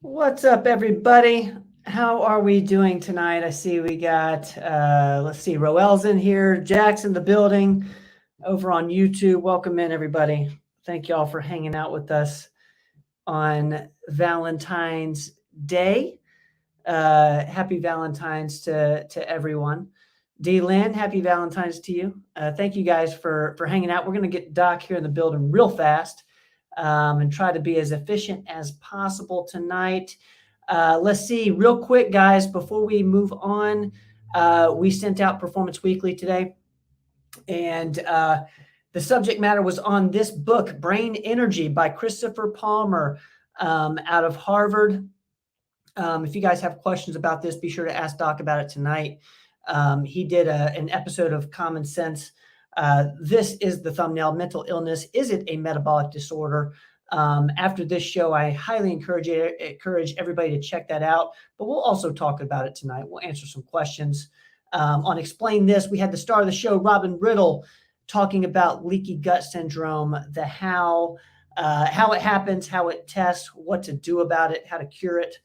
What's up, everybody? How are we doing tonight? I see we got, let's see, Roel's in here, Jack's in the building over on YouTube. Welcome in, everybody. Thank you all for hanging out with us on Valentine's Day. Happy Valentine's to everyone. D. Lynn, happy Valentine's to you. Thank you guys for hanging out. We're going to get Doc here in the building real fast and try to be as efficient as possible tonight. Let's see, real quick, guys, before we move on, we sent out Performance Weekly today, and the subject matter was on this book, Brain Energy by Christopher Palmer out of Harvard. If you guys have questions about this, be sure to ask Doc about it tonight. He did an episode of Common Sense. This is the thumbnail, Mental Illness. Is it a metabolic disorder? After this show, I highly encourage everybody to check that out. But we'll also talk about it tonight. We'll answer some questions. On Explain This, we had the star of the show, Robin Riddle, talking about leaky gut syndrome, the how it happens, how it tests, what to do about it, how to cure it.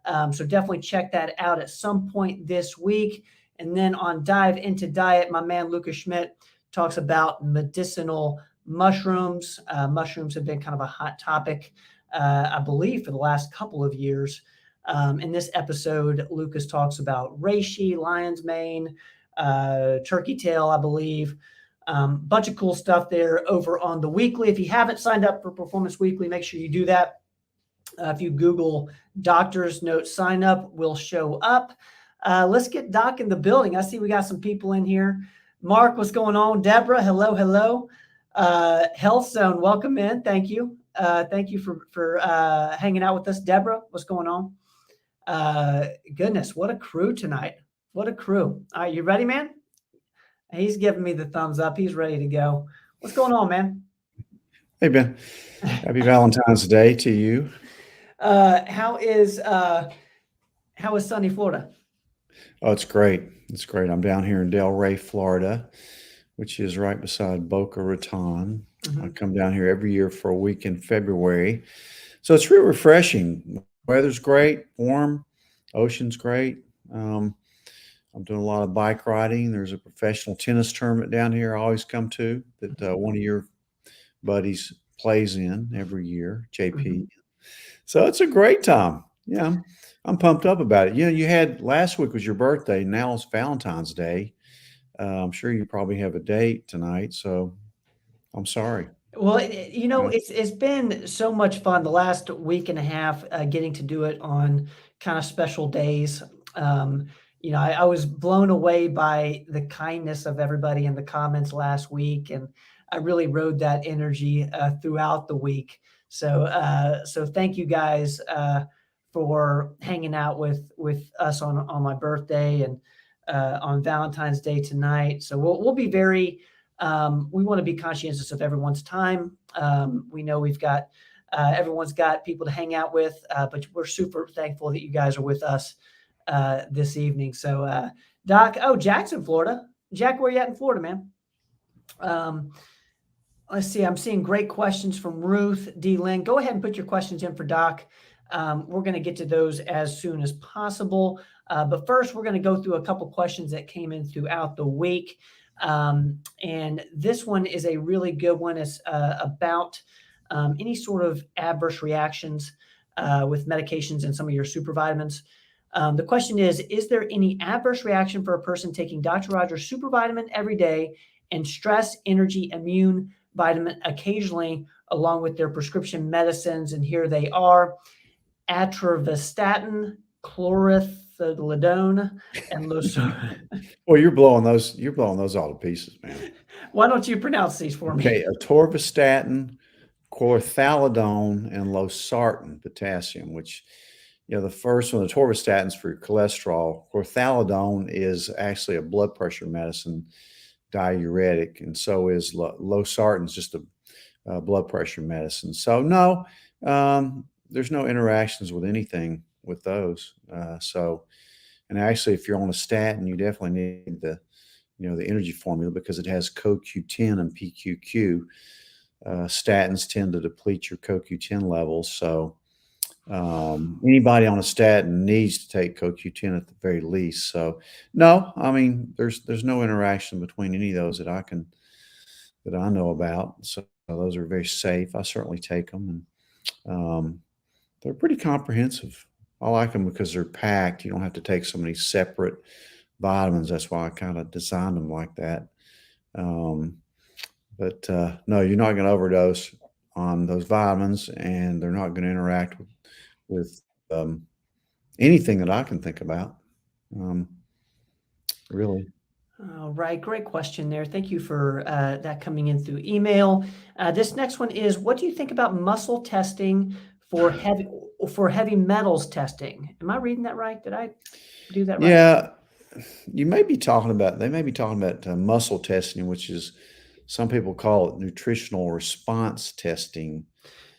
So definitely check that out at some point this week. And then on Dive Into Diet, my man Lucas Schmidt talks about medicinal mushrooms. Mushrooms have been kind of a hot topic, I believe, for the last couple of years. In this episode, Lucas talks about reishi, lion's mane, turkey tail, I believe. Bunch of cool stuff there over on the weekly. If you haven't signed up for Performance Weekly, make sure you do that. If you Google Doctor's Note sign up, will show up. Let's get Doc in the building. I see we got some people in here. Mark, what's going on? Deborah, hello. Health Zone, welcome in. Thank you. Thank you for hanging out with us. Deborah, what's going on? Goodness, what a crew tonight. What a crew. All right, you ready, man? He's giving me the thumbs up. He's ready to go. What's going on, man? Hey, Ben. Happy Valentine's Day to you. How is sunny Florida? Oh, it's great. It's great. I'm down here in Delray, Florida, which is right beside Boca Raton. I come down here every year for a week in February. So it's real refreshing. Weather's great, warm, ocean's great. I'm doing a lot of bike riding. There's a professional tennis tournament down here I always come to that one of your buddies plays in every year, JP. So it's a great time. Yeah, I'm pumped up about it. You know, you had last week was your birthday. Now it's Valentine's Day. I'm sure you probably have a date tonight. So I'm sorry. Well, it's been so much fun the last week and a half getting to do it on kind of special days. I was blown away by the kindness of everybody in the comments last week, and I really rode that energy throughout the week. So thank you guys for hanging out with us on my birthday and on Valentine's Day tonight. So we'll be very. We want to be conscientious of everyone's time. We know we've got everyone's got people to hang out with, but we're super thankful that you guys are with us this evening. So, Doc, Jackson, Florida. Jack, where you at in Florida, man? Let's see. I'm seeing great questions from Ruth D. Lynn. Go ahead and put your questions in for Doc. We're going to get to those as soon as possible. But first, we're going to go through a couple questions that came in throughout the week. And this one is a really good one. It's about any sort of adverse reactions with medications and some of your super vitamins. The question is there any adverse reaction for a person taking Dr. Rogers super vitamin every day and stress, energy, immune vitamin occasionally along with their prescription medicines? And here they are: atorvastatin, chlorothalidone, and losartan. Well, you're blowing those all to pieces, man. Why don't you pronounce these for me? Okay, atorvastatin, chlorothalidone, and losartan potassium, which, the first one, the atorvastatin's for your cholesterol. Chlorothalidone is actually a blood pressure medicine, diuretic, and so is losartan's just a blood pressure medicine. So no, there's no interactions with anything with those. And actually, if you're on a statin, you definitely need the energy formula because it has CoQ10 and PQQ. Statins tend to deplete your CoQ10 levels. So Anybody on a statin needs to take CoQ10 at the very least. So, no, I mean, there's no interaction between any of those that I know about. So those are very safe. I certainly take them, and they're pretty comprehensive. I like them because they're packed. You don't have to take so many separate vitamins. That's why I kind of designed them like that. Um, but no, you're not going to overdose on those vitamins, and they're not going to interact with anything that I can think about. Um, really. All right, great question there. Thank you for that coming in through email. This next one is, what do you think about muscle testing for heavy metals testing? Am I reading that right? Did I do that right? Yeah, they may be talking about muscle testing, which is some people call it nutritional response testing.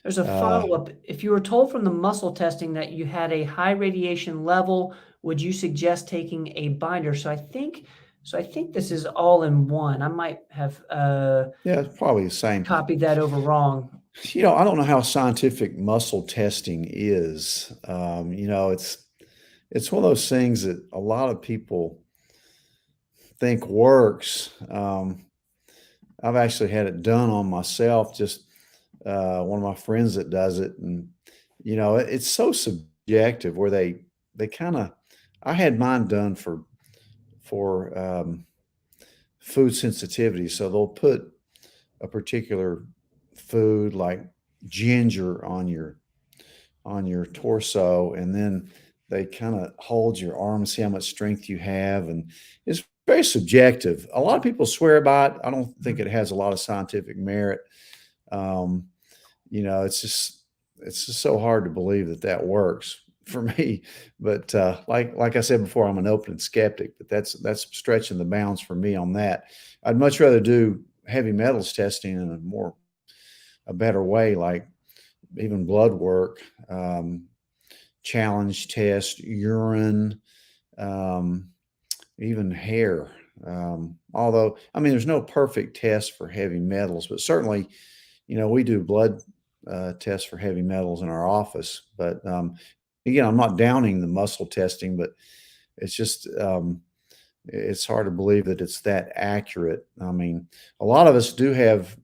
There's a Uh, follow-up. If you were told from the muscle testing that you had a high radiation level, would you suggest taking a binder? So I think this is all in one. I might have yeah, it's probably the same. copied that over wrong. I don't know how scientific muscle testing is. It's one of those things that a lot of people think works. I've actually had it done on myself. Just one of my friends that does it, and it's so subjective. Where they kind of, I had mine done for food sensitivity, so they'll put a particular food like ginger on your torso, and then they kind of hold your arm and see how much strength you have, and it's very subjective. A lot of people swear by it. I don't think it has a lot of scientific merit. Um, it's just so hard to believe that works for me. But like I said before, I'm an open skeptic, but that's stretching the bounds for me on that. I'd much rather do heavy metals testing in a better way, like even blood work, challenge test, urine, um, even hair. Although, I mean, there's no perfect test for heavy metals, but certainly, we do blood tests for heavy metals in our office. But again, I'm not downing the muscle testing, but it's just, it's hard to believe that it's that accurate. I mean, a lot of us do have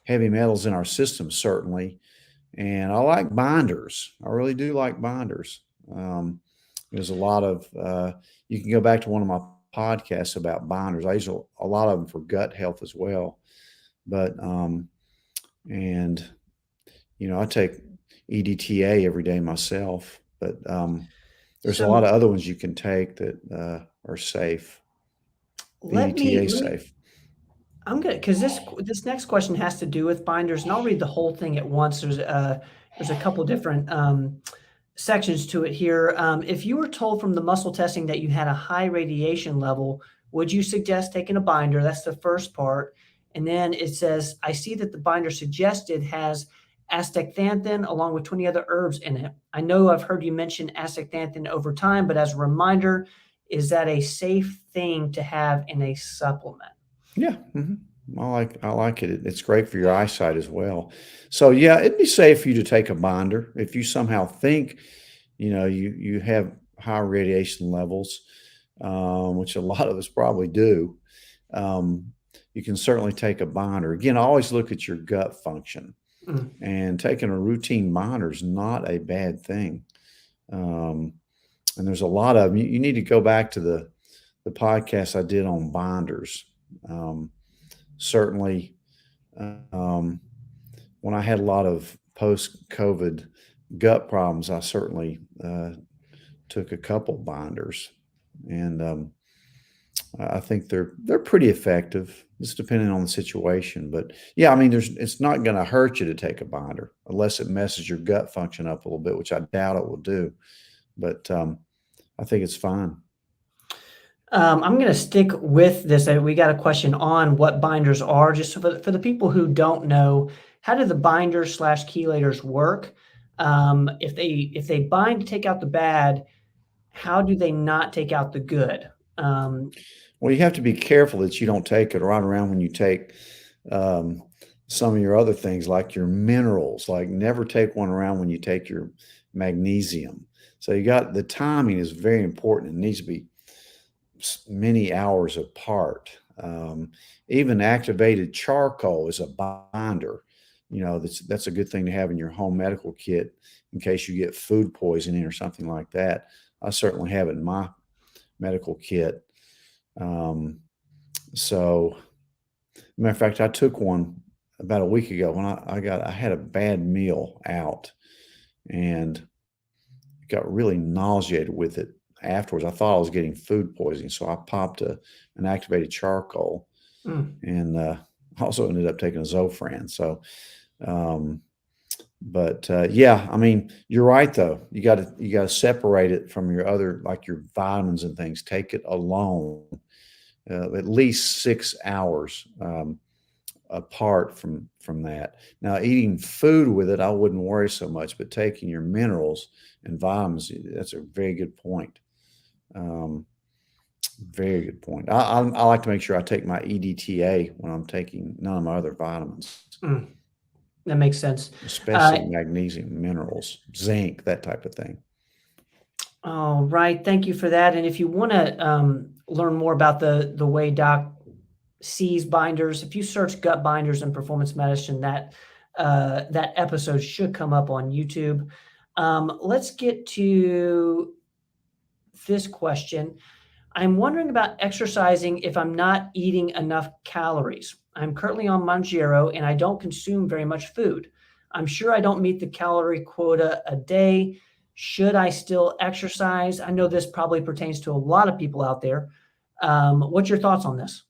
heavy metals in our system, certainly. And I like binders. I really do like binders. There's a lot of, you can go back to one of my podcasts about binders. I use a lot of them for gut health as well. But, and, I take EDTA every day myself, but there's a lot of other ones you can take that are safe. EDTA safe. I'm gonna, because this next question has to do with binders, and I'll read the whole thing at once. There's a couple different sections to it here. If you were told from the muscle testing that you had a high radiation level, would you suggest taking a binder? That's the first part. And then it says, I see that the binder suggested has astaxanthin along with 20 other herbs in it. I know I've heard you mention astaxanthin over time, but as a reminder, is that a safe thing to have in a supplement? Yeah. I like it. It's great for your eyesight as well. So yeah, it'd be safe for you to take a binder if you somehow think, you have high radiation levels, which a lot of us probably do. You can certainly take a binder. Again, always look at your gut function, and taking a routine binder is not a bad thing. And there's a lot of them. You need to go back to the podcast I did on binders. Certainly, when I had a lot of post-COVID gut problems, I certainly took a couple binders, and I think they're pretty effective. It's depending on the situation, but yeah, I mean, it's not going to hurt you to take a binder unless it messes your gut function up a little bit, which I doubt it will do. But I think it's fine. I'm going to stick with this. We got a question on what binders are, just for the people who don't know. How do the binders / chelators work? If they bind to take out the bad, how do they not take out the good? Well, you have to be careful that you don't take it right around when you take some of your other things like your minerals, like never take one around when you take your magnesium. So you got the timing is very important. It needs to be many hours apart. Even activated charcoal is a binder. That's a good thing to have in your home medical kit in case you get food poisoning or something like that. I certainly have it in my medical kit. So, matter of fact, I took one about a week ago when I had a bad meal out and got really nauseated with it afterwards. I thought I was getting food poisoning, so I popped an activated charcoal Mm. and also ended up taking a Zofran. So, yeah, I mean, you're right though. You gotta separate it from your other, like your vitamins and things. Take it alone, at least 6 hours apart from that. Now, eating food with it, I wouldn't worry so much, but taking your minerals and vitamins, that's a very good point. Um, Very good point. I like to make sure I take my EDTA when I'm taking none of my other vitamins, Mm. That makes sense. especially magnesium, minerals, zinc, that type of thing. All right. Thank you for that. And if you want to learn more about the way Doc sees binders, if you search gut binders and performance medicine, that episode should come up on YouTube. Let's get to this question. I'm wondering about exercising if I'm not eating enough calories. I'm currently on Mounjaro and I don't consume very much food. I'm sure I don't meet the calorie quota a day. Should I still exercise? I know this probably pertains to a lot of people out there. What's your thoughts on this?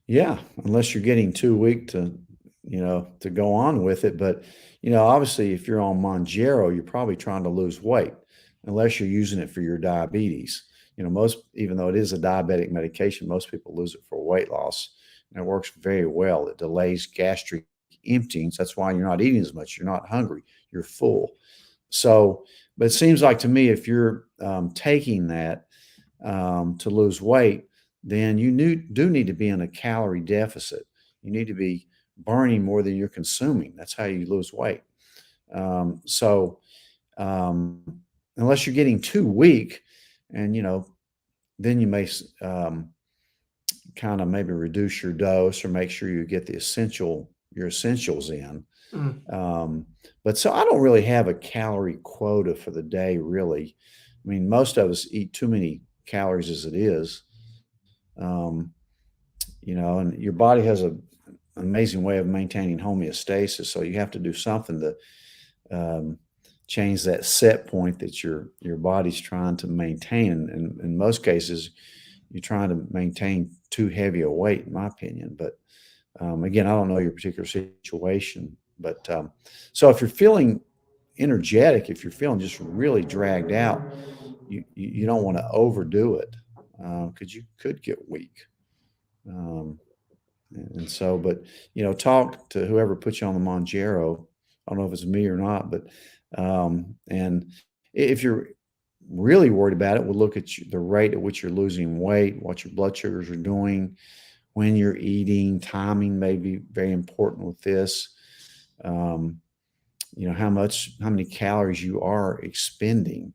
Yeah, unless you're getting too weak to go on with it. But, obviously, if you're on Mounjaro, you're probably trying to lose weight, unless you're using it for your diabetes. Even though it is a diabetic medication, most people lose it for weight loss, and it works very well. It delays gastric emptying. So that's why you're not eating as much. You're not hungry. You're full. So, but it seems like to me, if you're taking that to lose weight, then do need to be in a calorie deficit. You need to be burning more than you're consuming. That's how you lose weight. So, unless you're getting too weak, and then you may kind of maybe reduce your dose or make sure you get your essentials in. Mm. But so I don't really have a calorie quota for the day, really. I mean, most of us eat too many calories as it is. And your body has an amazing way of maintaining homeostasis. So you have to do something to change that set point that your body's trying to maintain. And in most cases, you're trying to maintain too heavy a weight, in my opinion. But again, I don't know your particular situation. But so if you're feeling energetic, if you're feeling just really dragged out, you don't want to overdo it because you could get weak. And so, but talk to whoever put you on the Mounjaro. I don't know if it's me or not, but and if you're really worried about it, we'll look at the rate at which you're losing weight, what your blood sugars are doing, when you're eating. Timing may be very important with this. How many calories you are expending.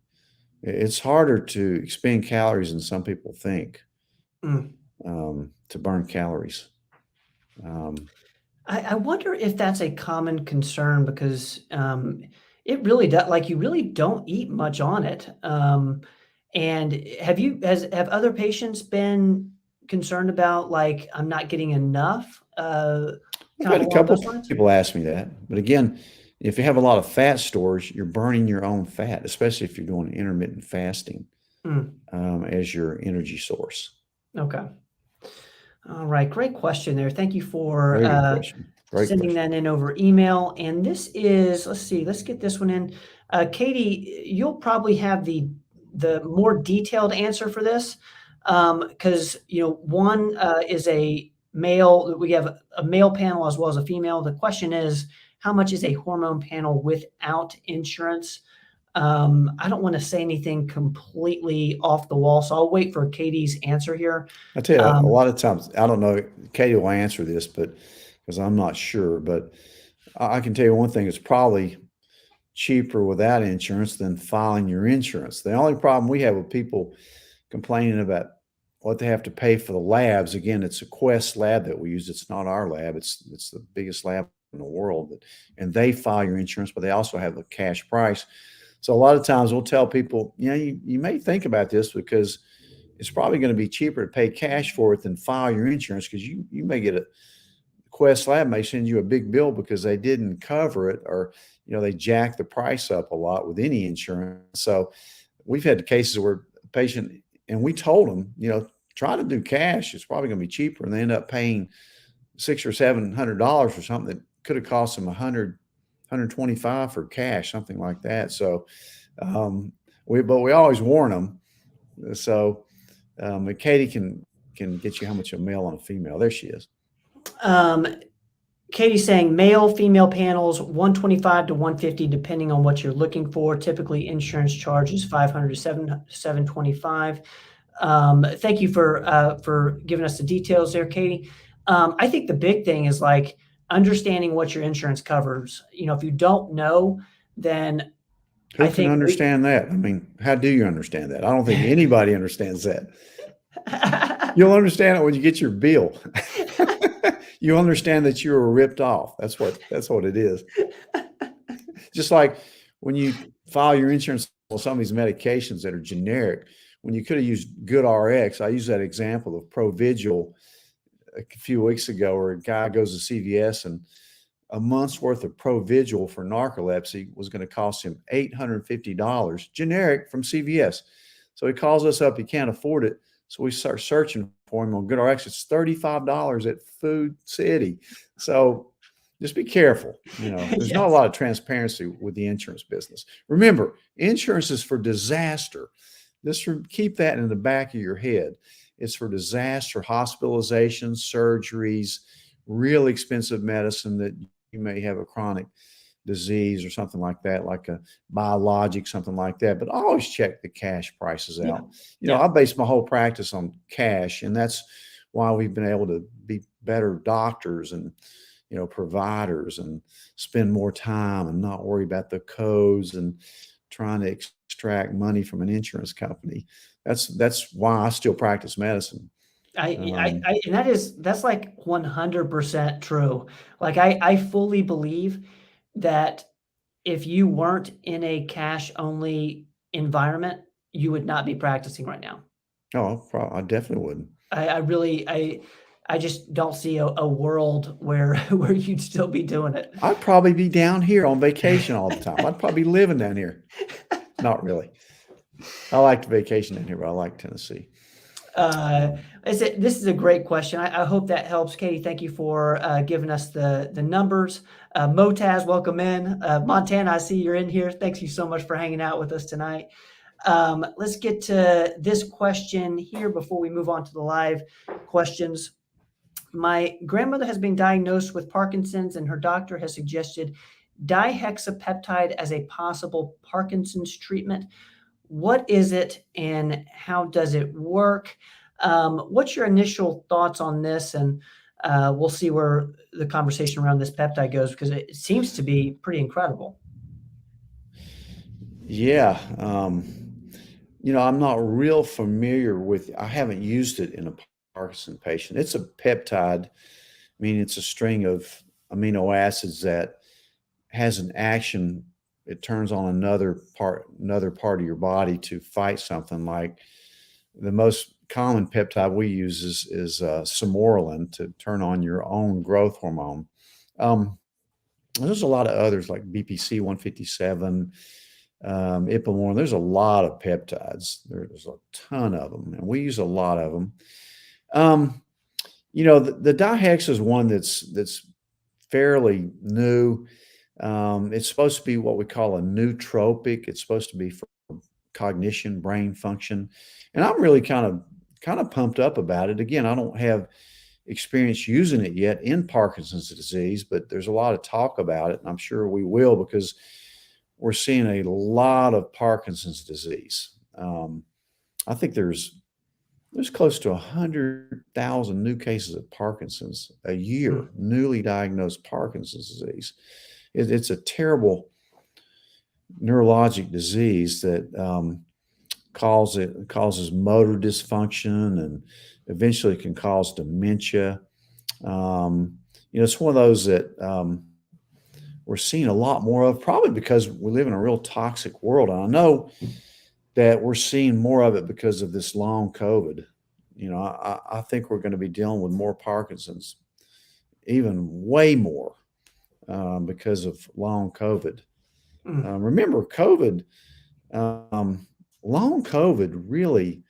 It's harder to expend calories than some people think. Mm. To burn calories. I wonder if that's a common concern because it really does. Like you really don't eat much on it. And have other patients been concerned about like I'm not getting enough? I've Kind had of a along couple those lines. people ask me that, but again, if you have a lot of fat stores, you're burning your own fat, especially if you're doing intermittent fasting Mm. as your energy source. Okay. All right. Great question there. Thank you for Very good question. Great sending question. that in over email. And this is, let's see, let's get this one in. Katie, you'll probably have the more detailed answer for this because one is a male. We have a male panel as well as a female. The question is, how much is a hormone panel without insurance? I don't want to say anything completely off the wall, so I'll wait for Katie's answer here. I tell you, a lot of times, I don't know, Katie will answer this, but because I'm not sure. But I can tell you one thing: it's probably cheaper without insurance than filing your insurance. The only problem we have with people complaining about what they have to pay for the labs, again, it's a Quest lab that we use. It's not our lab. It's the biggest lab in the world, and they file your insurance, but they also have a cash price. So a lot of times we'll tell people, you may think about this because it's probably going to be cheaper to pay cash for it than file your insurance, because you may get a Quest lab may send you a big bill because they didn't cover it, or they jack the price up a lot with any insurance. So we've had cases where a patient, and we told them, try to do cash. It's probably going to be cheaper, and they end up paying $600 or $700 for something that could have cost them $125 for cash, something like that. So, we always warn them. So, Katie can get you how much a male on a female. There she is. Katie's saying male, female panels, 125 to 150, depending on what you're looking for. Typically, insurance charges 500 to 725. Thank you for giving us the details there, Katie. I think the big thing is like understanding what your insurance covers. If you don't know, then who can understand that? I mean, how do you understand that? I don't think anybody understands that. You'll understand it when you get your bill. You understand that you were ripped off. That's what it is. Just like when you file your insurance on some of these medications that are generic, when you could have used GoodRx. I use that example of Provigil a few weeks ago, where a guy goes to CVS and a month's worth of Provigil for narcolepsy was going to cost him $850, generic from CVS. So he calls us up. He can't afford it. So we start searching for him on GoodRx. It's $35 at Food City. So just be careful. There's not a lot of transparency with the insurance business. Remember, insurance is for disaster. Keep that in the back of your head. It's for disaster, hospitalizations, surgeries, really expensive medicine that you may have a chronic disease or something like that, like a biologic, something like that. But always check the cash prices out. I base my whole practice on cash, and that's why we've been able to be better doctors and providers, and spend more time and not worry about the codes and trying to extract money from an insurance company. That's why I still practice medicine. And that's like 100% true. Like I fully believe that if you weren't in a cash only environment, you would not be practicing right now. Oh, I definitely wouldn't. I just don't see a world where you'd still be doing it. I'd probably be down here on vacation all the time. I'd probably be living down here. Not really. I like to vacation down here, but I like Tennessee. This is a great question. I hope that helps, Katie. Thank you for giving us the numbers. Motaz, welcome in. Montana, I see you're in here. Thanks you so much for hanging out with us tonight. Let's get to this question here before we move on to the live questions. My grandmother has been diagnosed with Parkinson's, and her doctor has suggested dihexapeptide as a possible Parkinson's treatment. What is it and how does it work? What's your initial thoughts on this? And we'll see where the conversation around this peptide goes, because it seems to be pretty incredible. Yeah. I'm not real familiar with, I haven't used it in a Parkinson patient. It's a peptide, meaning it's a string of amino acids that has an action. It turns on another part of your body to fight something. Like the most common peptide we use is Sermorelin, to turn on your own growth hormone. There's a lot of others like BPC 157, Ipamorelin. There's a lot of peptides. There's a ton of them, and we use a lot of them. The dihex is one that's fairly new. It's supposed to be what we call a nootropic. It's supposed to be for cognition, brain function. And I'm really kind of pumped up about it. Again, I don't have experience using it yet in Parkinson's disease, but there's a lot of talk about it, and I'm sure we will, because we're seeing a lot of Parkinson's disease. I think there's there's close to 100,000 new cases of Parkinson's a year, newly diagnosed Parkinson's disease. It's a terrible neurologic disease that causes motor dysfunction and eventually can cause dementia. It's one of those that we're seeing a lot more of, probably because we live in a real toxic world. And I know that we're seeing more of it because of this long COVID. I think we're going to be dealing with more Parkinson's, even way more, because of long COVID. Remember, long COVID really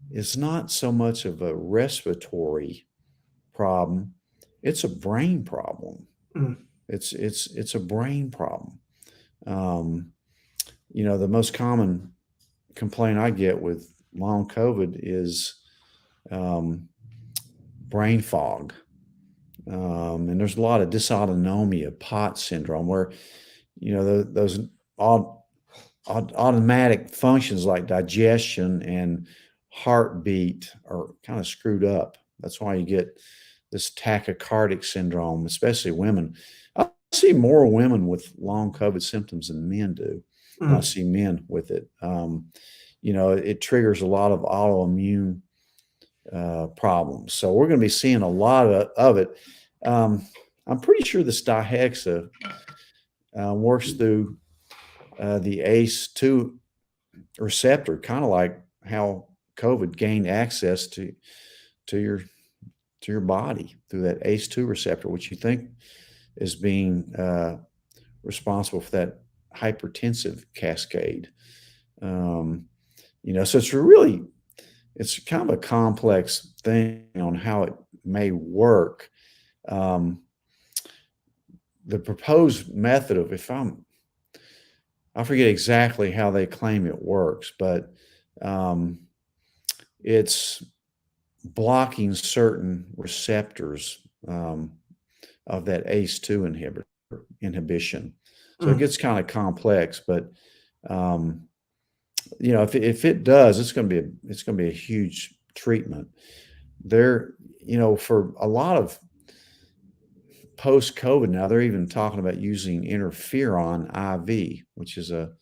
is not so much of a respiratory problem. It's a brain problem. It's a brain problem. The most common complaint I get with long COVID is brain fog. And there's a lot of dysautonomia, POTS syndrome, where, those automatic functions like digestion and heartbeat are kind of screwed up. That's why you get this tachycardic syndrome, especially women. I see more women with long COVID symptoms than men do. I see men with it. It triggers a lot of autoimmune problems. So we're going to be seeing a lot of it. I'm pretty sure this dihexa works through the ACE2 receptor, kind of like how COVID gained access to your body through that ACE2 receptor, which you think is being responsible for that hypertensive cascade. So it's kind of a complex thing on how it may work. The proposed method of, I forget exactly how they claim it works, but it's blocking certain receptors of that ACE2 inhibition. So it gets kind of complex, but if it does, it's going to be a huge treatment. For a lot of post-COVID now, they're even talking about using interferon IV, which is a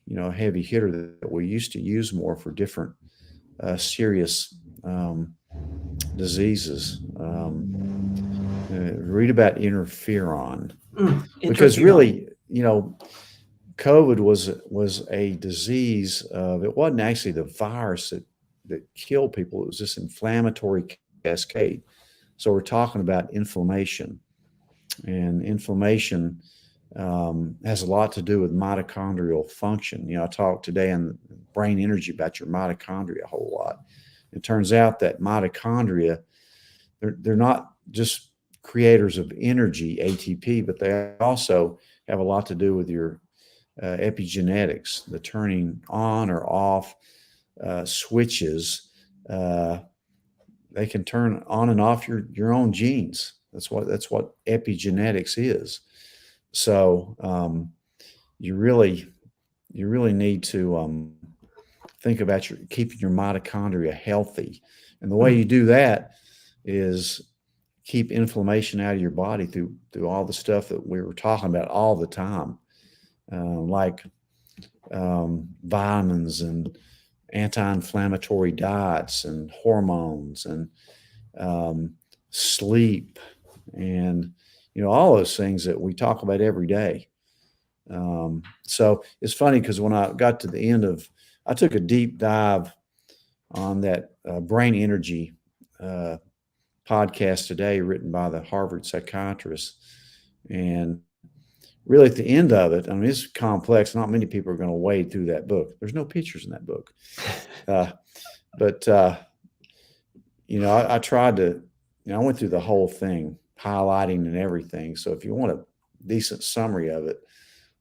heavy hitter that we used to use more for different serious diseases. Read about interferon, because really, COVID was a disease of, it wasn't actually the virus that killed people. It was this inflammatory cascade. So we're talking about inflammation, and inflammation has a lot to do with mitochondrial function. I talked today on Brain Energy about your mitochondria a whole lot. It turns out that mitochondria, they're not just creators of energy, ATP, but they also have a lot to do with your epigenetics, the turning on or off switches. They can turn on and off your own genes. That's what epigenetics is. So you really need to think about keeping your mitochondria healthy, and the way you do that is keep inflammation out of your body through all the stuff that we were talking about all the time, like vitamins and anti-inflammatory diets and hormones and sleep, and all those things that we talk about every day. So it's funny because when I got to the end I took a deep dive on that Brain Energy podcast today, written by the Harvard psychiatrist, and really at the end of it, it's complex. Not many people are going to wade through that book. There's no pictures in that book. But I tried to, I went through the whole thing, highlighting and everything. So if you want a decent summary of it,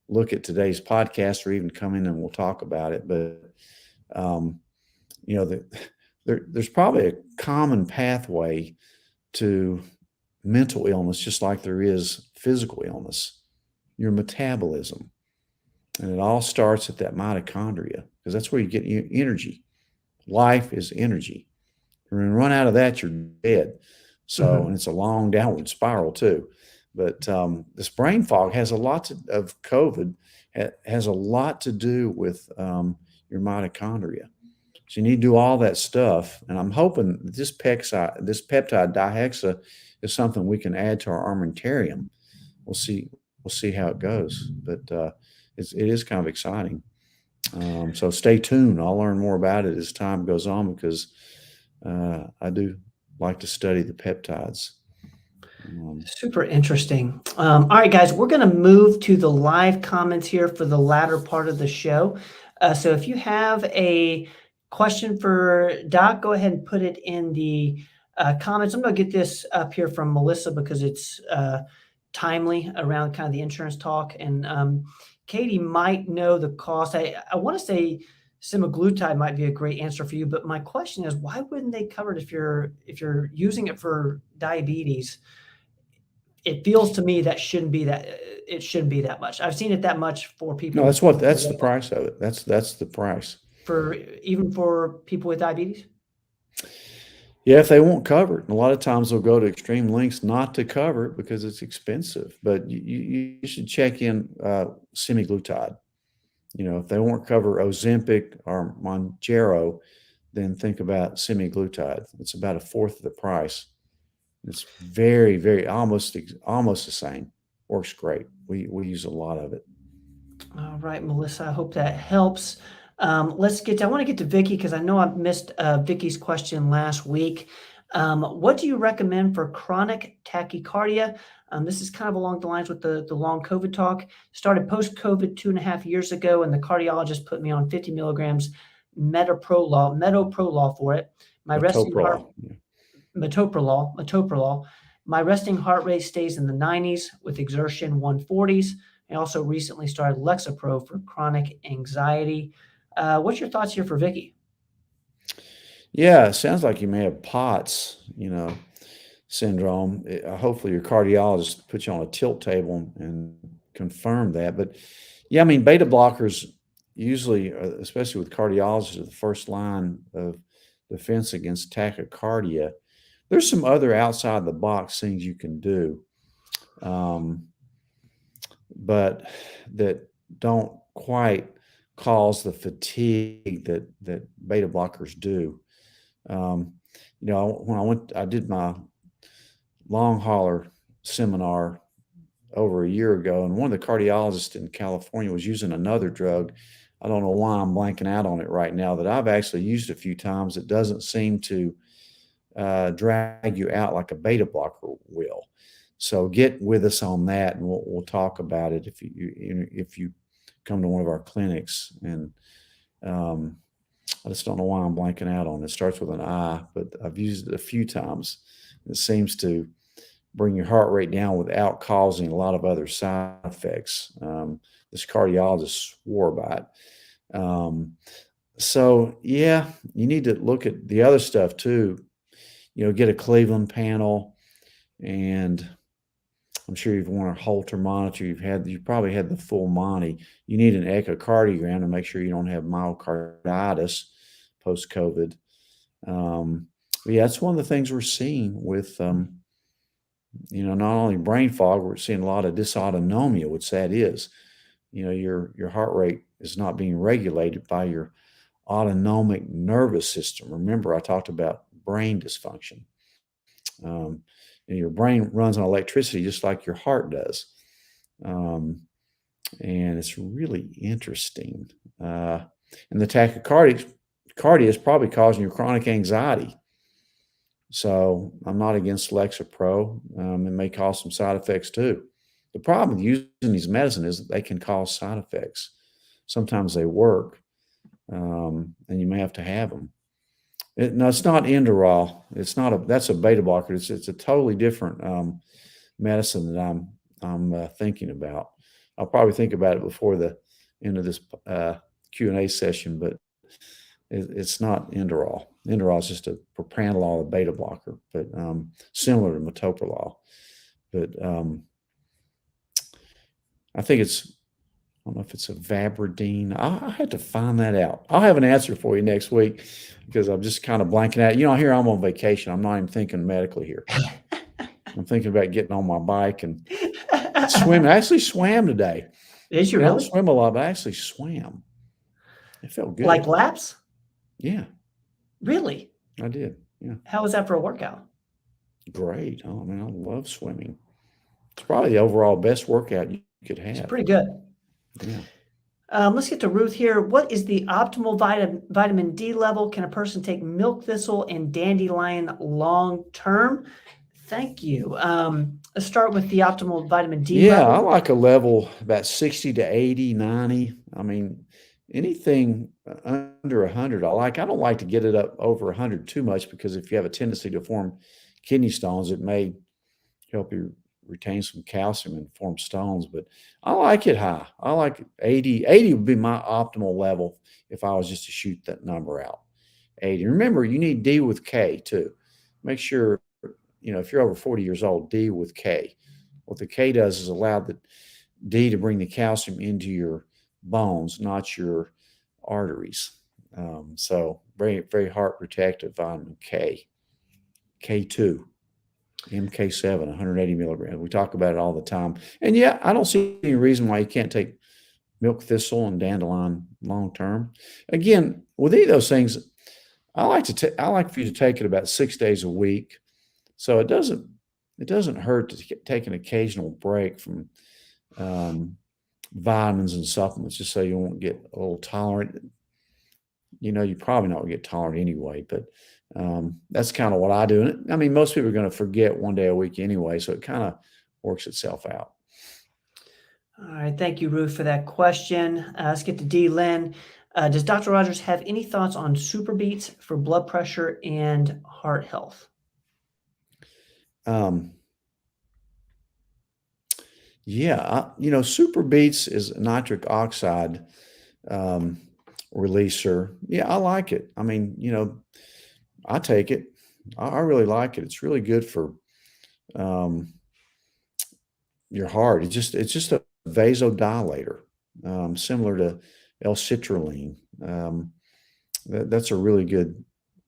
look at today's podcast, or even come in and we'll talk about it. But, there's probably a common pathway to mental illness, just like there is physical illness, your metabolism. And it all starts at that mitochondria, because that's where you get your energy. Life is energy. run out of that, you're dead. So, and it's a long downward spiral too. But this brain fog has a lot of COVID has a lot to do with your mitochondria. So you need to do all that stuff. And I'm hoping this peptide dihexa is something we can add to our armamentarium. We'll see. We'll see how it goes. But it is kind of exciting. So stay tuned. I'll learn more about it as time goes on because I do like to study the peptides. Super interesting. All right, guys, we're going to move to the live comments here for the latter part of the show. So if you have a question for Doc, go ahead and put it in the comments. I'm going to get this up here from Melissa because it's timely around kind of the insurance talk. And Katie might know the cost. I want to say semaglutide might be a great answer for you, but my question is, why wouldn't they cover it if you're using it for diabetes? It feels to me that it shouldn't be that much. I've seen it that much for people. No, that's the price of it. That's the price. Even for people with diabetes? Yeah, if they won't cover it. And a lot of times they'll go to extreme lengths not to cover it because it's expensive. But you should check in semaglutide. If they won't cover Ozempic or Mounjaro, then think about semaglutide. It's about a fourth of the price. It's very, very almost the same. Works great. We use a lot of it. All right, Melissa, I hope that helps. I want to get to Vicki because I know I missed Vicki's question last week. What do you recommend for chronic tachycardia? This is kind of along the lines with the long COVID talk. Started post-COVID 2.5 years ago, and the cardiologist put me on 50 milligrams metoprolol for it. Metoprolol. My resting heart rate stays in the 90s with exertion 140s. I also recently started Lexapro for chronic anxiety. What's your thoughts here for Vicki? Yeah, it sounds like you may have POTS, syndrome. Hopefully your cardiologist put you on a tilt table and confirm that. But yeah, I mean, beta blockers usually, especially with cardiologists, are the first line of defense against tachycardia. There's some other outside the box things you can do, but that don't quite cause the fatigue that beta blockers do. When I did my long hauler seminar over a year ago, and one of the cardiologists in California was using another drug. I don't know why I'm blanking out on it right now, that I've actually used a few times. It doesn't seem to drag you out like a beta blocker will. So get with us on that, and we'll talk about it if you come to one of our clinics. And I just don't know why I'm blanking out on it. It starts with an I, but I've used it a few times. It seems to bring your heart rate down without causing a lot of other side effects. This cardiologist swore by it. So yeah, you need to look at the other stuff too. Get a Cleveland panel, and I'm sure you've worn a Holter monitor. You probably had the full Monty. You need an echocardiogram to make sure you don't have myocarditis post-COVID. Yeah, that's one of the things we're seeing with, not only brain fog, we're seeing a lot of dysautonomia, which that is. Your heart rate is not being regulated by your autonomic nervous system. Remember, I talked about brain dysfunction. And your brain runs on electricity just like your heart does. And it's really interesting. And the tachycardia is probably causing your chronic anxiety. So I'm not against Lexapro. It may cause some side effects too. The problem with using these medicines is that they can cause side effects. Sometimes they work, and you may have to have them. No, it's not Inderal. That's a beta blocker. It's a totally different medicine that I'm thinking about. I'll probably think about it before the end of this Q&A session, but it's not Inderal. Inderal is just a propranolol, a beta blocker, but similar to metoprolol. But I think don't know if it's a Vabradine. I had to find that out. I'll have an answer for you next week because I'm just kind of blanking out. Here I'm on vacation. I'm not even thinking medically here. I'm thinking about getting on my bike and swimming. I actually swam today. Did you I don't really? swim a lot, but I actually swam. It felt good. Like laps? Yeah, Really? I did. Yeah, How was that for a workout? great. Oh, man, I love swimming. It's probably the overall best workout you could It's have. pretty good. Yeah. Let's get to Ruth here. What is the optimal vitamin D level? Can a person take milk thistle and dandelion long term? Thank you. Let's start with the optimal vitamin D Yeah, I level. like a level about 60 to 80, 90. I mean, anything under 100, I like. I don't like to get it up over 100 too much because if you have a tendency to form kidney stones, it may help you retain some calcium and form stones. But I like it high. I like 80. 80 would be my optimal level if I was just to shoot that number out. 80. Remember, you need D with K too. Make sure, if you're over 40 years old, D with K. What the K does is allow the D to bring the calcium into your bones, not your arteries. So very, very heart protective vitamin K. K2, MK7, 180 milligrams. We talk about it all the time. And yeah, I don't see any reason why you can't take milk thistle and dandelion long term. Again, with any of those things, I like for you to take it about 6 days a week. So it doesn't hurt to take an occasional break from vitamins and supplements just so you won't get a little tolerant. You probably not get tolerant anyway, but that's kind of what I do. And I mean, most people are going to forget 1 day a week anyway, so it kind of works itself out. All right. Thank you, Ruth, for that question. Let's get to D. Lynn. Does Dr. Rogers have any thoughts on super beets for blood pressure and heart health? Yeah, super beets is a nitric oxide releaser. Yeah, I like it. I mean, I take it. I really like it. It's really good for your heart. It's just a vasodilator, similar to L-citrulline. That's a really good,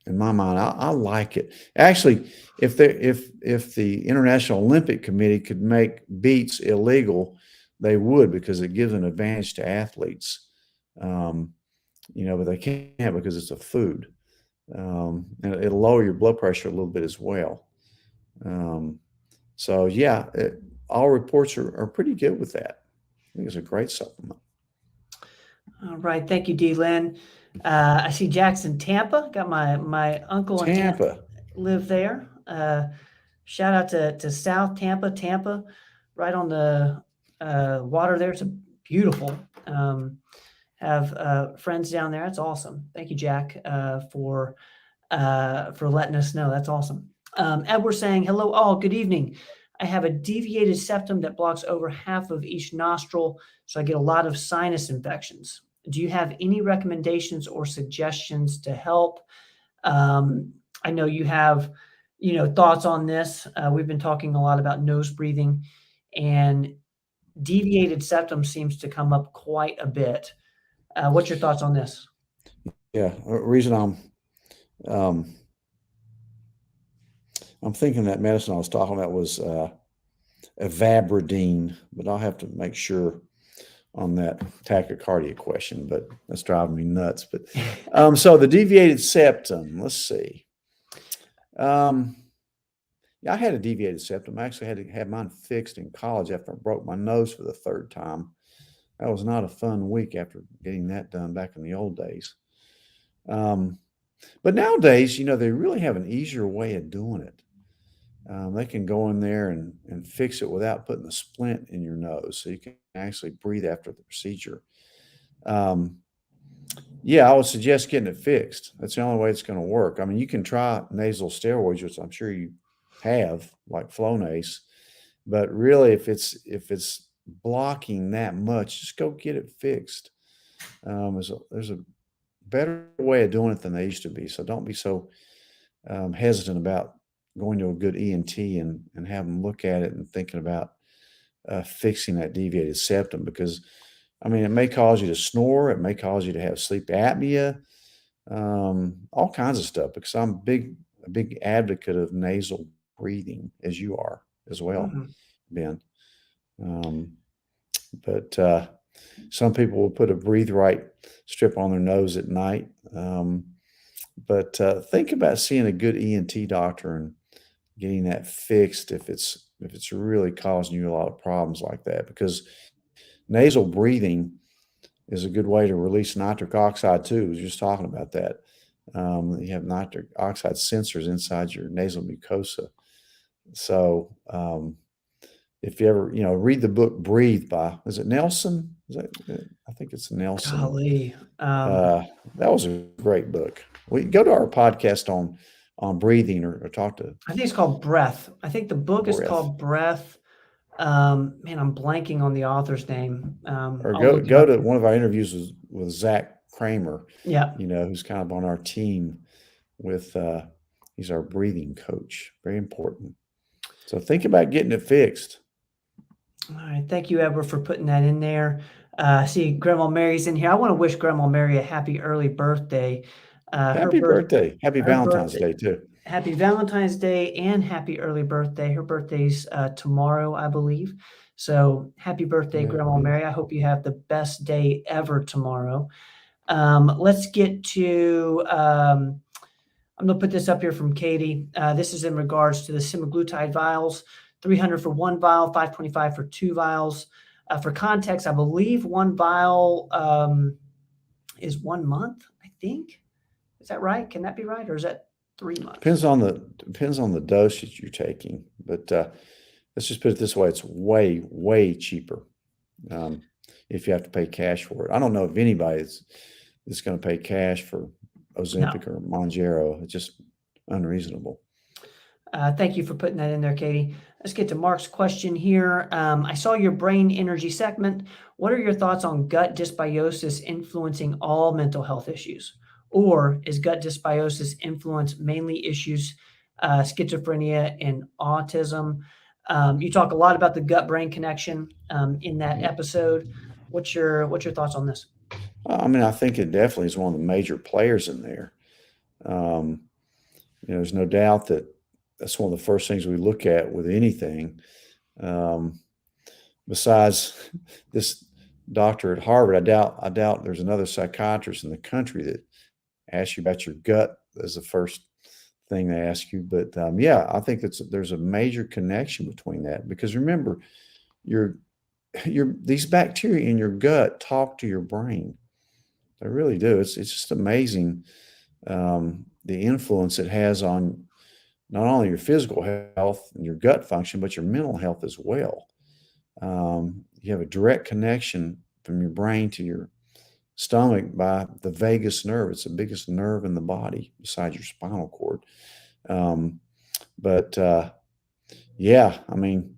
in my mind. I like it. Actually, if the International Olympic Committee could make beets illegal, they would, because it gives an advantage to athletes. But they can't because it's a food. And it'll lower your blood pressure a little bit as well. So yeah, all reports are pretty good with that. I think it's a great supplement. All right. Thank you, D. Lynn. I see Jackson, Tampa. Got my uncle in Tampa live there. Shout out to South Tampa, right on the water there. It's beautiful. Have friends down there. That's awesome. Thank you, Jack, for letting us know. That's awesome. Edward saying, hello all, good evening. I have a deviated septum that blocks over half of each nostril, so I get a lot of sinus infections. Do you have any recommendations or suggestions to help? I know you have, thoughts on this. We've been talking a lot about nose breathing, and deviated septum seems to come up quite a bit. What's your thoughts on this? Yeah, the reason I'm thinking that medicine I was talking about was Vabradine, but I'll have to make sure on that tachycardia question, but that's driving me nuts. But so the deviated septum, let's see. Yeah, I had a deviated septum. I actually had to have mine fixed in college after I broke my nose for the third time. That was not a fun week after getting that done back in the old days. But nowadays, they really have an easier way of doing it. They can go in there and fix it without putting a splint in your nose, so you can actually breathe after the procedure. Yeah, I would suggest getting it fixed. That's the only way it's going to work. I mean, you can try nasal steroids, which I'm sure you have, like Flonase, but really, if it's blocking that much, just go get it fixed. There's a better way of doing it than they used to be. So don't be so hesitant about going to a good ENT and have them look at it and thinking about fixing that deviated septum, because I mean, it may cause you to snore. It may cause you to have sleep apnea, all kinds of stuff. Because I'm a big advocate of nasal breathing, as you are as well, Mhm. Ben. Um, but some people will put a Breathe Right strip on their nose at night. But think about seeing a good ENT doctor and getting that fixed if it's really causing you a lot of problems like that. Because nasal breathing is a good way to release nitric oxide too. I was just talking about that. You have nitric oxide sensors inside your nasal mucosa. So if you ever, read the book Breathe by, is it Nelson? I think it's Nelson. Golly. Uh, that was a great book. We go to our podcast on breathing or talk to I think it's called Breath. I think the book is Breath. called Breath. Man, I'm blanking on the author's name. Or I'll look it go up. to one of our interviews with Zach Kramer, Yeah. who's kind of on our team with he's our breathing coach. Very important. So think about getting it fixed. All right. Thank you, Edward, for putting that in there. See, Grandma Mary's in here. I want to wish Grandma Mary a happy early birthday. Her Happy birth, birthday. Happy her Valentine's birthday. Day too. Happy Valentine's Day and happy early birthday. Her birthday's tomorrow, I believe. So happy birthday, Grandma Mhm. Mary. I hope you have the best day ever tomorrow. Let's get to, I'm going to put this up here from Katie. This is in regards to the semaglutide vials, 300 for one vial, 525 for two vials. For context, I believe one vial is 1 month, I think. Is that right? Can that be right? Or is that 3 months? Depends on the dosage you're taking, but let's just put it this way: it's way cheaper if you have to pay cash for it. I don't know if anybody is going to pay cash for No. Ozempic or Mounjaro. It's just unreasonable. Thank you for putting that in there, Katie. Let's get to Mark's question here. I saw your brain energy segment. What are your thoughts on gut dysbiosis influencing all mental health issues? Or is gut dysbiosis influence mainly issues, schizophrenia and autism? You talk a lot about the gut-brain connection in that episode. What's your thoughts on this? I mean, I think it definitely is one of the major players in there. Um, there's no doubt that that's one of the first things we look at with anything. Um, besides this doctor at Harvard, I doubt there's another psychiatrist in the country that asks you about your gut as the first thing they ask you. But yeah, I think there's a major connection between that because remember, your these bacteria in your gut talk to your brain. They really do. It's just amazing the influence it has on not only your physical health and your gut function, but your mental health as well. You have a direct connection from your brain to your stomach by the vagus nerve. It's the biggest nerve in the body besides your spinal cord. But yeah, I mean,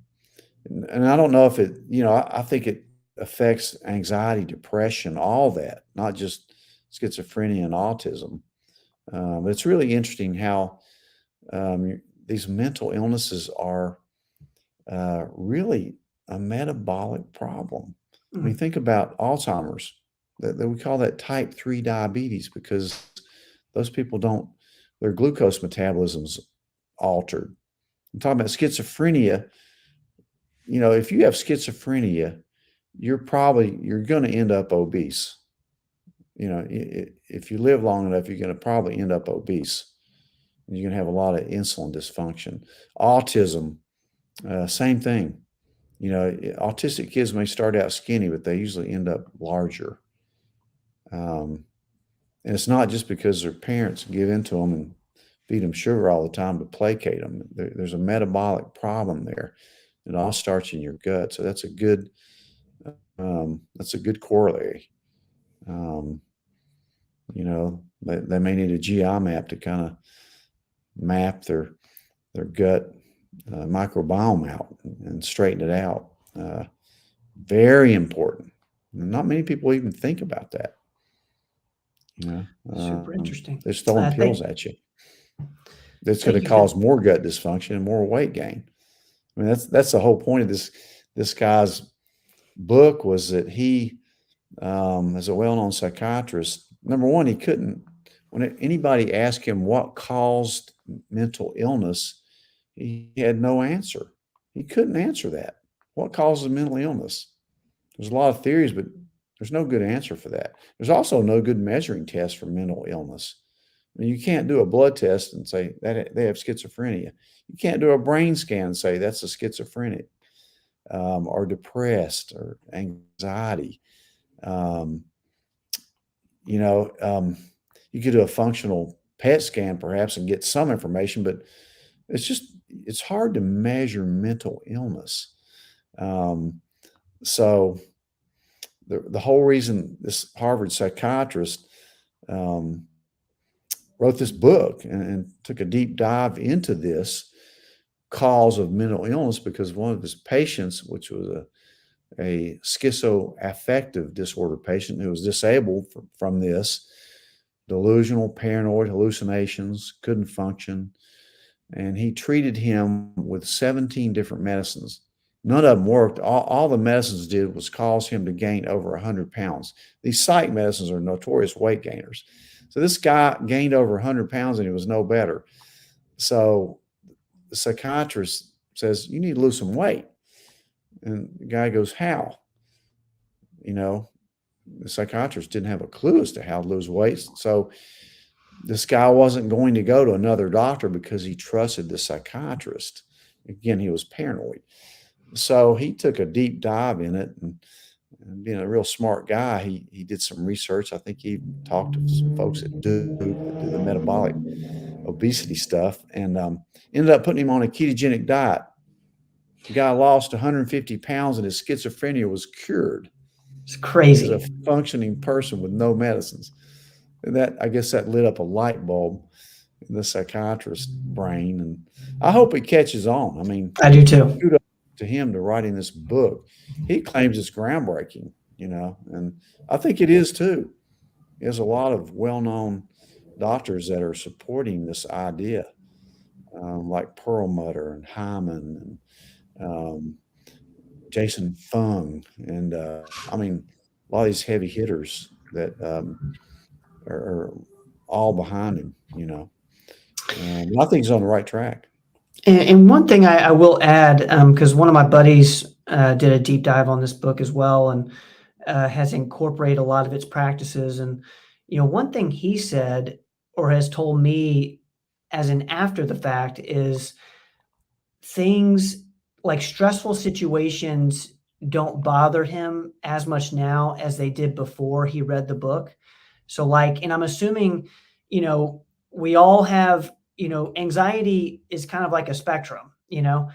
and I don't know if it, I think it affects anxiety, depression, all that, not just schizophrenia and autism. But it's really interesting how these mental illnesses are really a metabolic problem. I mean, think about Alzheimer's. That we call that type 3 diabetes because those people their glucose metabolism's altered. I'm talking about schizophrenia. If you have schizophrenia, you're going to end up obese. If you live long enough, you're going to probably end up obese. You're going to have a lot of insulin dysfunction. Autism, same thing. Autistic kids may start out skinny, but they usually end up larger. And it's not just because their parents give into them and feed them sugar all the time to placate them. There's a metabolic problem there. It all starts in your gut. So that's a good corollary. They may need a GI map to kind of map their gut microbiome out and straighten it out. Very important. Not many people even think about that. Super interesting. They're just throwing pills at you. That's going to cause more gut dysfunction and more weight gain. I mean, that's the whole point of this guy's book was that he as a well-known psychiatrist, number one, he couldn't, when anybody asked him what caused mental illness, he had no answer. He couldn't answer that. What causes mental illness? There's a lot of theories, but there's no good answer for that. There's also no good measuring test for mental illness. I mean, you can't do a blood test and say that they have schizophrenia. You can't do a brain scan and say that's a schizophrenic, or depressed or anxiety. You know, you could do a functional PET scan perhaps and get some information, but it's hard to measure mental illness. So the whole reason this Harvard psychiatrist wrote this book and took a deep dive into this cause of mental illness, because one of his patients, which was a schizoaffective disorder patient who was disabled from this, delusional, paranoid hallucinations, couldn't function. And he treated him with 17 different medicines. None of them worked. All the medicines did was cause him to gain over 100 pounds. These psych medicines are notorious weight gainers. So this guy gained over 100 pounds and he was no better. So the psychiatrist says, you need to lose some weight. And the guy goes, how? You know, the psychiatrist didn't have a clue as to how to lose weight. So this guy wasn't going to go to another doctor because he trusted the psychiatrist. Again, he was paranoid. So he took a deep dive in it, and being a real smart guy, he did some research. I think he talked to some folks that do the metabolic obesity stuff, and ended up putting him on a ketogenic diet. The guy lost 150 pounds and his schizophrenia was cured. It's crazy. He's a functioning person with no medicines. And that, I guess that lit up a light bulb in the psychiatrist's brain. And I hope it catches on. I mean, I do too. Kudos to him to writing this book. He claims it's groundbreaking, you know, and I think it is too. There's a lot of well-known doctors that are supporting this idea, like Perlmutter and Hyman and Jason Fung, and I mean, a lot of these heavy hitters that are all behind him, you know. And I think he's on the right track. And one thing I will add, because one of my buddies did a deep dive on this book as well, and has incorporated a lot of its practices. And, you know, one thing he said or has told me as an after the fact is things like stressful situations don't bother him as much now as they did before he read the book. So like, and I'm assuming, you know, we all have, you know, anxiety is kind of like a spectrum, you know,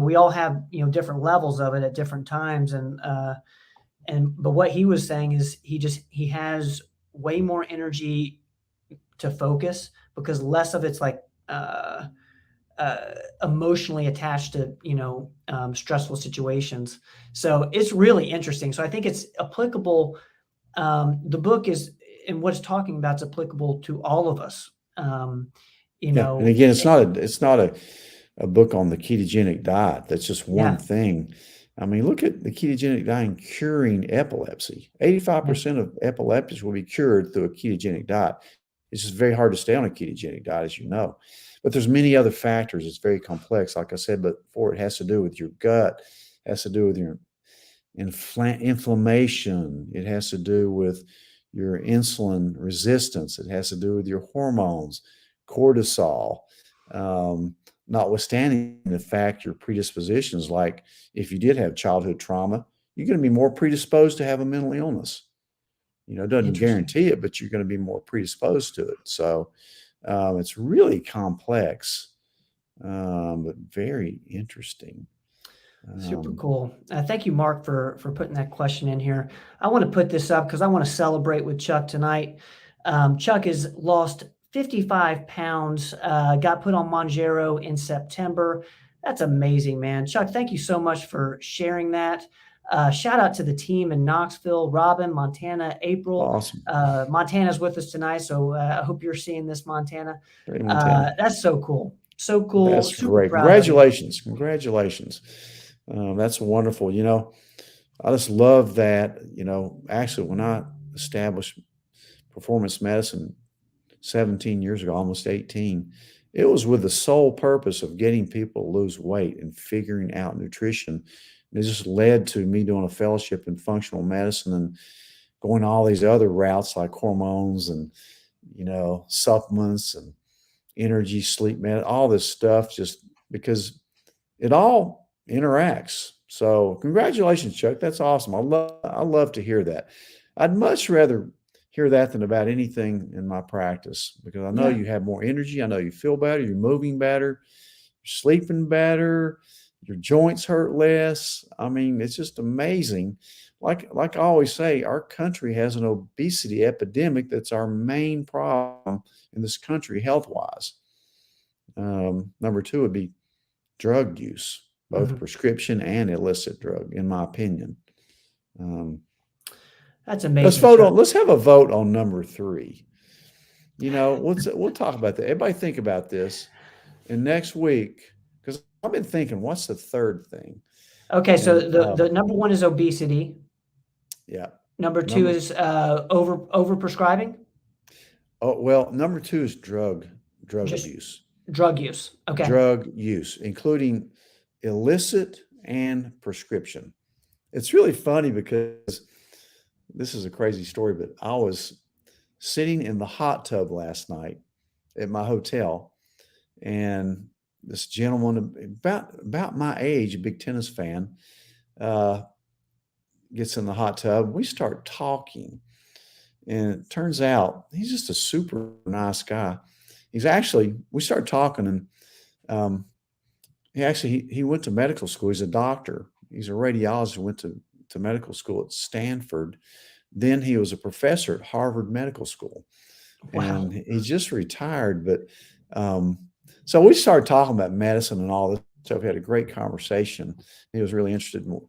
we all have, you know, different levels of it at different times. But what he was saying is he has way more energy to focus because less of it's like, emotionally attached to, you know, stressful situations. So it's really interesting. So I think it's applicable. The book is, and what it's talking about is applicable to all of us. You know, and again, it's not a book on the ketogenic diet. That's just one thing. I mean, look at the ketogenic diet curing epilepsy. 85% of epileptics will be cured through a ketogenic diet. It's just very hard to stay on a ketogenic diet, as you know. But there's many other factors. It's very complex. Like I said before, it has to do with your gut, has to do with your inflammation. It has to do with your insulin resistance. It has to do with your hormones, cortisol, notwithstanding the fact your predispositions, like if you did have childhood trauma, you're going to be more predisposed to have a mental illness. You know, it doesn't guarantee it, but you're going to be more predisposed to it. So it's really complex, but very interesting. Super cool. Thank you, Mark, for putting that question in here. I want to put this up because I want to celebrate with Chuck tonight. Chuck has lost 55 pounds, got put on Mounjaro in September. That's amazing, man. Chuck, thank you so much for sharing that. Shout out to the team in Knoxville, Robin, Montana, April. Awesome. Montana's with us tonight, so I hope you're seeing this, Montana. That's so cool. So cool. That's great. Congratulations. Congratulations. That's wonderful. You know, I just love that, actually when I established performance medicine 17 years ago, almost 18, it was with the sole purpose of getting people to lose weight and figuring out nutrition. And it just led to me doing a fellowship in functional medicine and going all these other routes like hormones and, supplements and energy, sleep, all this stuff, just because it all interacts. So congratulations, Chuck. That's awesome. I love to hear that. I'd much rather hear that than about anything in my practice, because I know Yeah. you have more energy. I know you feel better. You're moving better. You're sleeping better. Your joints hurt less. I mean, it's just amazing. Like I always say, our country has an obesity epidemic. That's our main problem in this country, health-wise. Number two would be drug use, both Mhm. prescription and illicit drug, in my opinion. That's Let's amazing, vote Chuck. on. Let's have a vote on number three. We'll talk about that. Everybody think about this. And next week, because I've been thinking, what's the third thing? Okay, so And the number one is obesity. yeah, Number two number is over prescribing, number two is drug just abuse, drug use. Okay. drug use, including illicit and prescription. It's really funny because this is a crazy story, but I was sitting in the hot tub last night at my hotel, and this gentleman about my age, a big tennis fan, uh, gets in the hot tub. We start talking, and it turns out he's just a super nice guy. We started talking, and he went to medical school. He's a doctor. He's a radiologist. Went to medical school at Stanford. Then he was a professor at Harvard Medical School, Wow. and he just retired. But so we started talking about medicine and all this stuff. We had a great conversation. He was really interested in,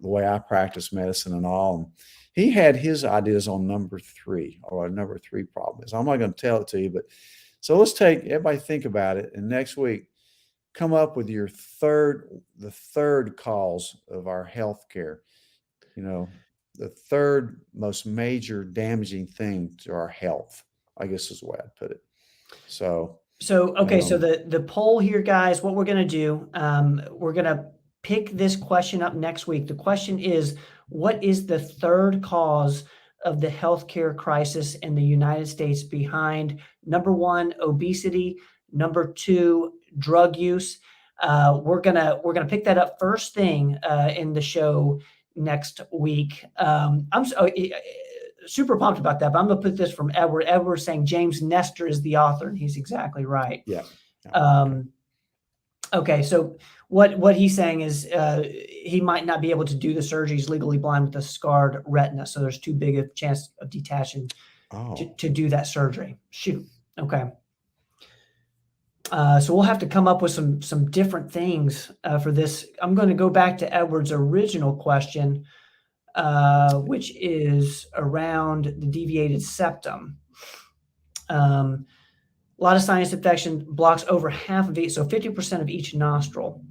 the way I practice medicine and all. And he had his ideas on number three, or our number three problem is. I'm not going to tell it to you, but so let's everybody think about it. And next week, come up with the third cause of our healthcare. The third most major damaging thing to our health, I guess is the way I'd put it. So, Okay, so the poll here, guys, what we're gonna do, we're gonna pick this question up next week. The question is, what is the third cause of the healthcare crisis in the United States behind number one, obesity, number two, drug use? We're gonna pick that up first thing in the show next week. I'm super pumped about that, but I'm going to put this from Edward. Edward saying James Nestor is the author, and he's exactly right. yeah. Okay, so what he's saying is he might not be able to do the surgery. He's legally blind with a scarred retina, so there's too big a chance of detaching to do that surgery. Shoot. Okay. So we'll have to come up with some different things for this. I'm going to go back to Edward's original question, which is around the deviated septum. A lot of sinus infection blocks over half of each, so 50% of each nostril.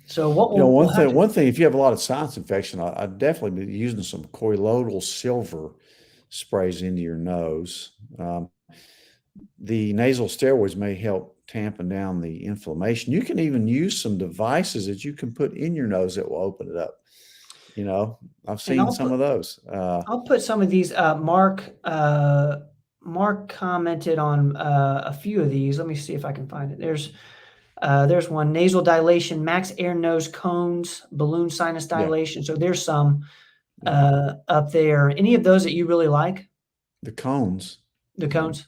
So what one thing, if you have a lot of sinus infection, I'd definitely be using some colloidal silver sprays into your nose. The nasal steroids may help tamping down the inflammation. You can even use some devices that you can put in your nose that will open it up. I've seen some of those. I'll put some of these. Mark commented on a few of these. Let me see if I can find it. There's one, nasal dilation, max air nose cones, balloon sinus dilation. So there's some up there. Any of those that you really like? The cones. The cones?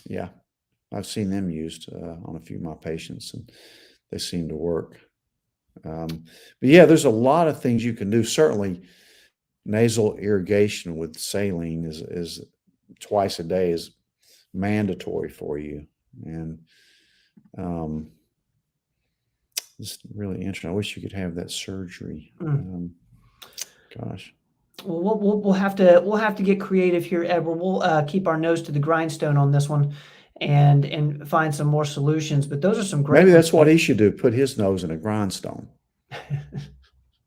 Yeah. I've seen them used on a few of my patients, and they seem to work. But yeah, there's a lot of things you can do. Certainly, nasal irrigation with saline is twice a day is mandatory for you, and it's really interesting. I wish you could have that surgery. Gosh. Well, we'll have to get creative here, Edward. We'll keep our nose to the grindstone on this one, and find some more solutions. But those are some great. Maybe that's what he should do. Put his nose in a grindstone.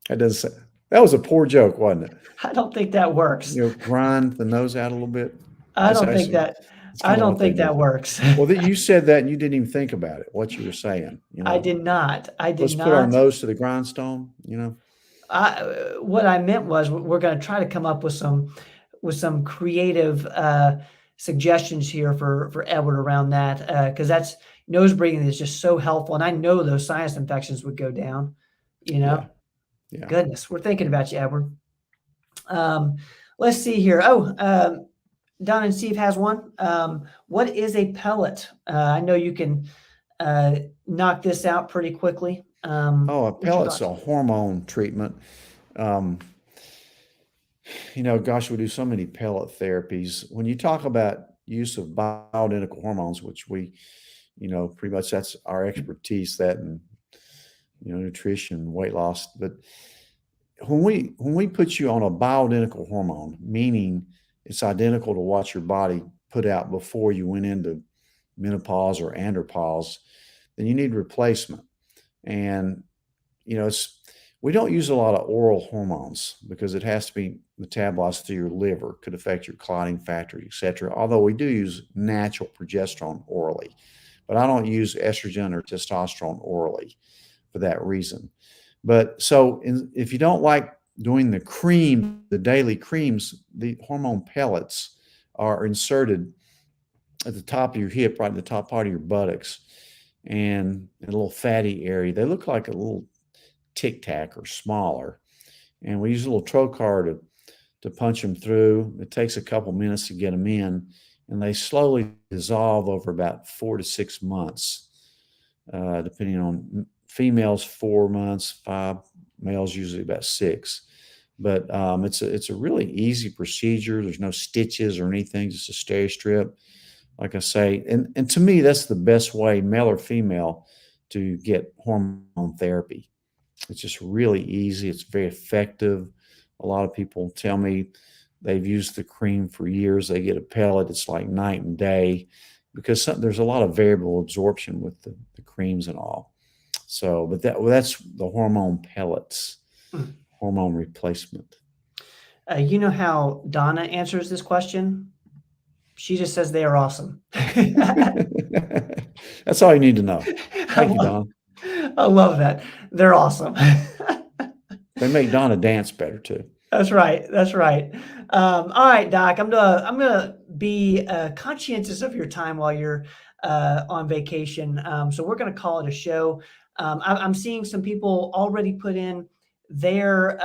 That That was a poor joke, wasn't it? I don't think that works. Grind the nose out a little bit. I That's don't think actually, that. it's I kind of don't what they think that do. works. Well, you said that and you didn't even think about it, what you were saying. I did not. I did Let's put our not. nose to the grindstone, What I meant was we're going to try to come up with some creative suggestions here for Edward around that, because that's nose breathing is just so helpful, and I know those sinus infections would go down. Yeah. Yeah. Goodness, we're thinking about you, Edward. Let's see here. Don and Steve has one. What is a pellet? I know you can knock this out pretty quickly. A What's your pellet's thoughts? a hormone treatment. Gosh, we do so many pellet therapies. When you talk about use of bioidentical hormones, which we, pretty much that's our expertise, that and nutrition, weight loss. But when we put you on a bioidentical hormone, meaning it's identical to what your body put out before you went into menopause or andropause, then you need replacement. And we don't use a lot of oral hormones because it has to be metabolized through your liver, could affect your clotting factor, etc. Although we do use natural progesterone orally, but I don't use estrogen or testosterone orally for that reason. But if you don't like doing the daily creams, the hormone pellets are inserted at the top of your hip, right in the top part of your buttocks, and in a little fatty area. They look like a little Tic Tac or smaller. And we use a little trocar to punch them through. It takes a couple minutes to get them in, and they slowly dissolve over about 4 to 6 months, depending on females, 4 months, 5, males usually about 6. But it's a really easy procedure. There's no stitches or anything, just a Steri-Strip, like I say. And to me, that's the best way, male or female, to get hormone therapy. It's just really easy. It's very effective. A lot of people tell me they've used the cream for years. They get a pellet. It's like night and day because there's a lot of variable absorption with the creams and all. So, but that's the hormone pellets, hormone replacement. You know how Donna answers this question? She just says they are awesome. That's all you need to know. Thank you, Don. I love that. They're awesome. They make Donna dance better too. That's right. That's right. All right, Doc. I'm gonna be conscientious of your time while you're on vacation. So we're gonna call it a show. I'm seeing some people already put in their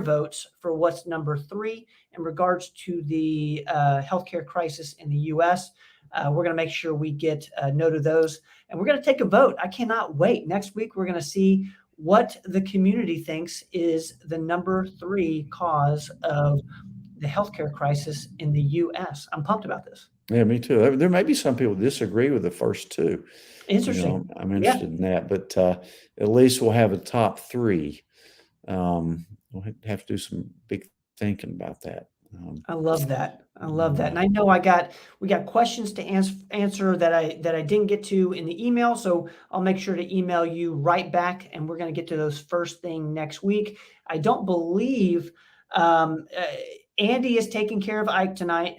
votes for what's number 3 in regards to the healthcare crisis in the U.S. We're going to make sure we get a note of those, and we're going to take a vote. I cannot wait. Next week, we're going to see what the community thinks is the number 3 cause of the healthcare crisis in the U.S. I'm pumped about this. Yeah, me too. There may be some people disagree with the first 2. Interesting. I'm interested in that, but at least we'll have a top 3. We'll have to do some big thinking about that. I love that. I love that. And I know we got questions to answer that I didn't get to in the email. So I'll make sure to email you right back, and we're going to get to those first thing next week. I don't believe Andy is taking care of Ike tonight.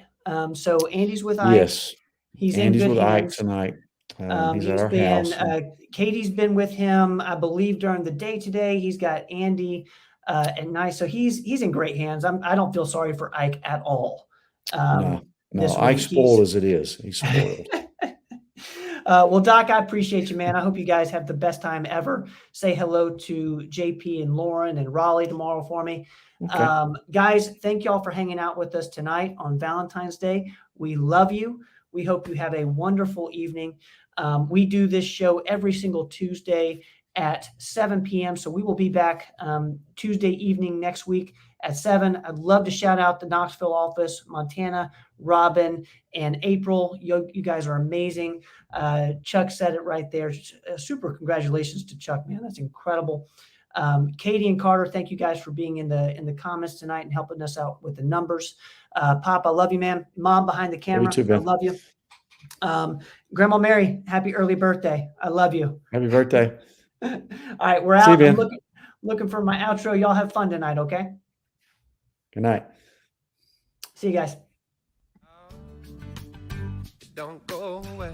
So Andy's with Ike. Yes. Andy's in good with hands. Ike tonight. He's at our house. Katie's been with him, I believe, during the day today. He's got Andy at night, so he's in great hands. I don't feel sorry for Ike at all. No, Ike's spoiled as it is. He's spoiled. Well, Doc, I appreciate you, man. I hope you guys have the best time ever. Say hello to JP and Lauren and Raleigh tomorrow for me. Okay. Guys, thank y'all for hanging out with us tonight on Valentine's Day. We love you. We hope you have a wonderful evening. We do this show every single Tuesday at 7 p.m. So we will be back Tuesday evening next week at 7. I'd love to shout out the Knoxville office, Montana, Robin, and April. You guys are amazing. Chuck said it right there. Super congratulations to Chuck, man. That's incredible. Katie and Carter, thank you guys for being in the comments tonight and helping us out with the numbers. Pop, I love you, man. Mom behind the camera, too, I love you. Grandma Mary, happy early birthday. I love you. Happy birthday. All right, we're out. looking for my outro. Y'all have fun tonight, okay? Good night. See you guys. Don't go away.